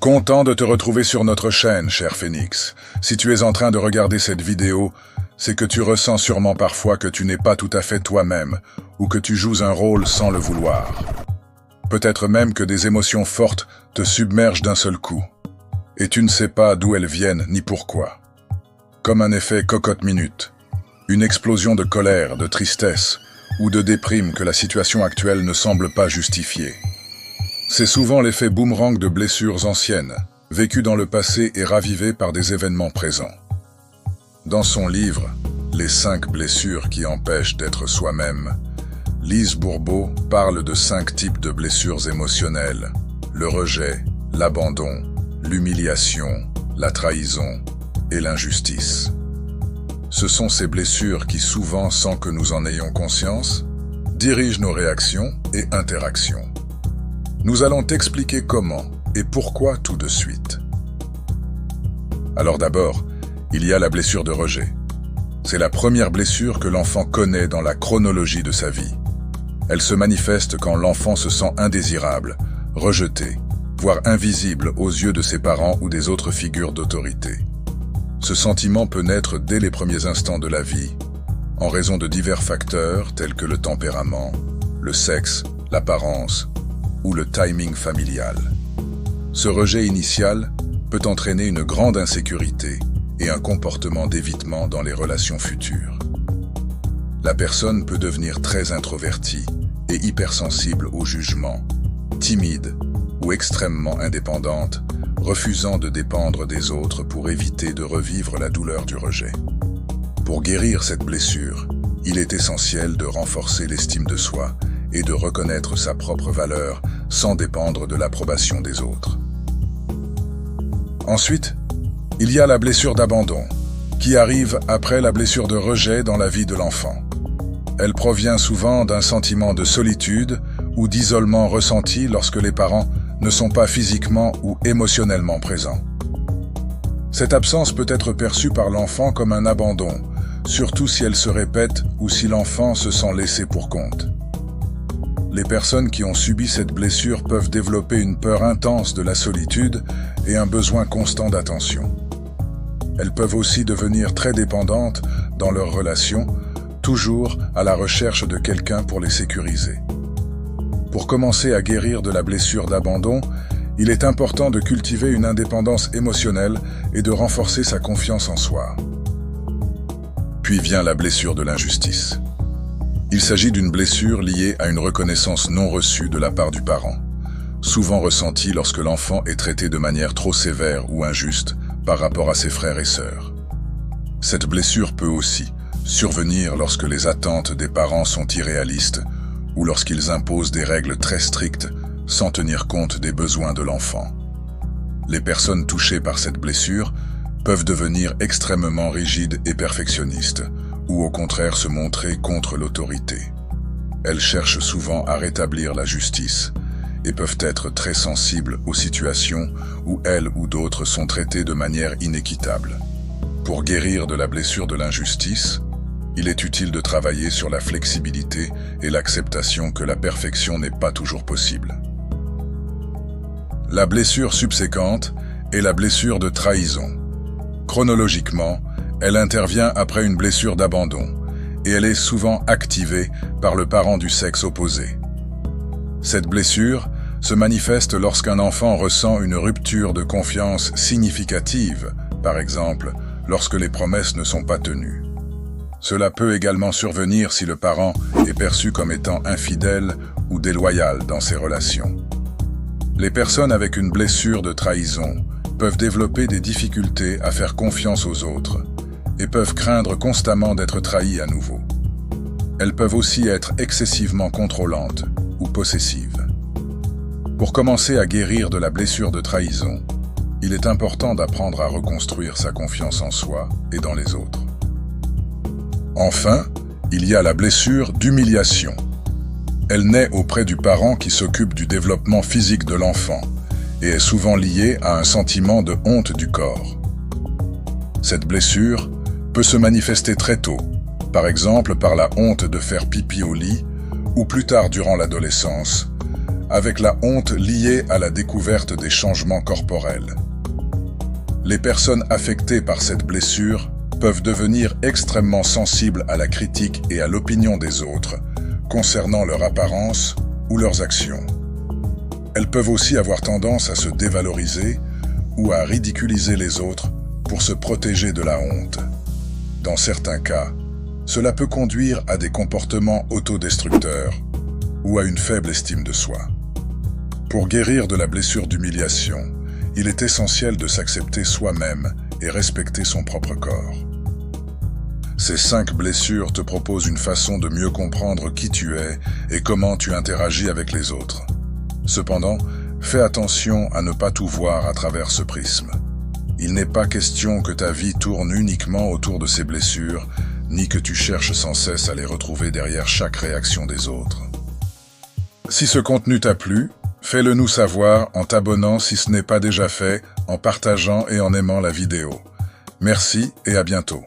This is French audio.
Content de te retrouver sur notre chaîne, cher Phoenix. Si tu es en train de regarder cette vidéo, c'est que tu ressens sûrement parfois que tu n'es pas tout à fait toi-même, ou que tu joues un rôle sans le vouloir. Peut-être même que des émotions fortes te submergent d'un seul coup, et tu ne sais pas d'où elles viennent ni pourquoi. Comme un effet cocotte-minute, une explosion de colère, de tristesse ou de déprime que la situation actuelle ne semble pas justifier. C'est souvent l'effet boomerang de blessures anciennes, vécues dans le passé et ravivées par des événements présents. Dans son livre « Les 5 blessures qui empêchent d'être soi-même », Lise Bourbeau parle de 5 types de blessures émotionnelles: le rejet, l'abandon, l'humiliation, la trahison et l'injustice. Ce sont ces blessures qui, souvent sans que nous en ayons conscience, dirigent nos réactions et interactions. Nous allons t'expliquer comment et pourquoi tout de suite. Alors d'abord, il y a la blessure de rejet. C'est la première blessure que l'enfant connaît dans la chronologie de sa vie. Elle se manifeste quand l'enfant se sent indésirable, rejeté, voire invisible aux yeux de ses parents ou des autres figures d'autorité. Ce sentiment peut naître dès les premiers instants de la vie, en raison de divers facteurs tels que le tempérament, le sexe, l'apparence ou le timing familial. Ce rejet initial peut entraîner une grande insécurité et un comportement d'évitement dans les relations futures. La personne peut devenir très introvertie et hypersensible au jugement, timide ou extrêmement indépendante, refusant de dépendre des autres pour éviter de revivre la douleur du rejet. Pour guérir cette blessure, il est essentiel de renforcer l'estime de soi et de reconnaître sa propre valeur sans dépendre de l'approbation des autres. Ensuite, il y a la blessure d'abandon, qui arrive après la blessure de rejet dans la vie de l'enfant. Elle provient souvent d'un sentiment de solitude ou d'isolement ressenti lorsque les parents ne sont pas physiquement ou émotionnellement présents. Cette absence peut être perçue par l'enfant comme un abandon, surtout si elle se répète ou si l'enfant se sent laissé pour compte. Les personnes qui ont subi cette blessure peuvent développer une peur intense de la solitude et un besoin constant d'attention. Elles peuvent aussi devenir très dépendantes dans leurs relations, toujours à la recherche de quelqu'un pour les sécuriser. Pour commencer à guérir de la blessure d'abandon, il est important de cultiver une indépendance émotionnelle et de renforcer sa confiance en soi. Puis vient la blessure de l'injustice. Il s'agit d'une blessure liée à une reconnaissance non reçue de la part du parent, souvent ressentie lorsque l'enfant est traité de manière trop sévère ou injuste par rapport à ses frères et sœurs. Cette blessure peut aussi survenir lorsque les attentes des parents sont irréalistes ou lorsqu'ils imposent des règles très strictes sans tenir compte des besoins de l'enfant. Les personnes touchées par cette blessure peuvent devenir extrêmement rigides et perfectionnistes, ou au contraire se montrer contre l'autorité. Elles cherchent souvent à rétablir la justice et peuvent être très sensibles aux situations où elles ou d'autres sont traitées de manière inéquitable. Pour guérir de la blessure de l'injustice, il est utile de travailler sur la flexibilité et l'acceptation que la perfection n'est pas toujours possible. La blessure subséquente est la blessure de trahison. Chronologiquement, elle intervient après une blessure d'abandon et elle est souvent activée par le parent du sexe opposé. Cette blessure se manifeste lorsqu'un enfant ressent une rupture de confiance significative, par exemple lorsque les promesses ne sont pas tenues. Cela peut également survenir si le parent est perçu comme étant infidèle ou déloyal dans ses relations. Les personnes avec une blessure de trahison peuvent développer des difficultés à faire confiance aux autres et peuvent craindre constamment d'être trahies à nouveau. Elles peuvent aussi être excessivement contrôlantes ou possessives. Pour commencer à guérir de la blessure de trahison, il est important d'apprendre à reconstruire sa confiance en soi et dans les autres. Enfin, il y a la blessure d'humiliation. Elle naît auprès du parent qui s'occupe du développement physique de l'enfant et est souvent liée à un sentiment de honte du corps. Cette blessure peut se manifester très tôt, par exemple par la honte de faire pipi au lit ou plus tard durant l'adolescence, avec la honte liée à la découverte des changements corporels. Les personnes affectées par cette blessure peuvent devenir extrêmement sensibles à la critique et à l'opinion des autres concernant leur apparence ou leurs actions. Elles peuvent aussi avoir tendance à se dévaloriser ou à ridiculiser les autres pour se protéger de la honte. Dans certains cas, cela peut conduire à des comportements autodestructeurs ou à une faible estime de soi. Pour guérir de la blessure d'humiliation, il est essentiel de s'accepter soi-même et respecter son propre corps. Ces 5 blessures te proposent une façon de mieux comprendre qui tu es et comment tu interagis avec les autres. Cependant, fais attention à ne pas tout voir à travers ce prisme. Il n'est pas question que ta vie tourne uniquement autour de ces blessures, ni que tu cherches sans cesse à les retrouver derrière chaque réaction des autres. Si ce contenu t'a plu, fais-le nous savoir en t'abonnant si ce n'est pas déjà fait, en partageant et en aimant la vidéo. Merci et à bientôt.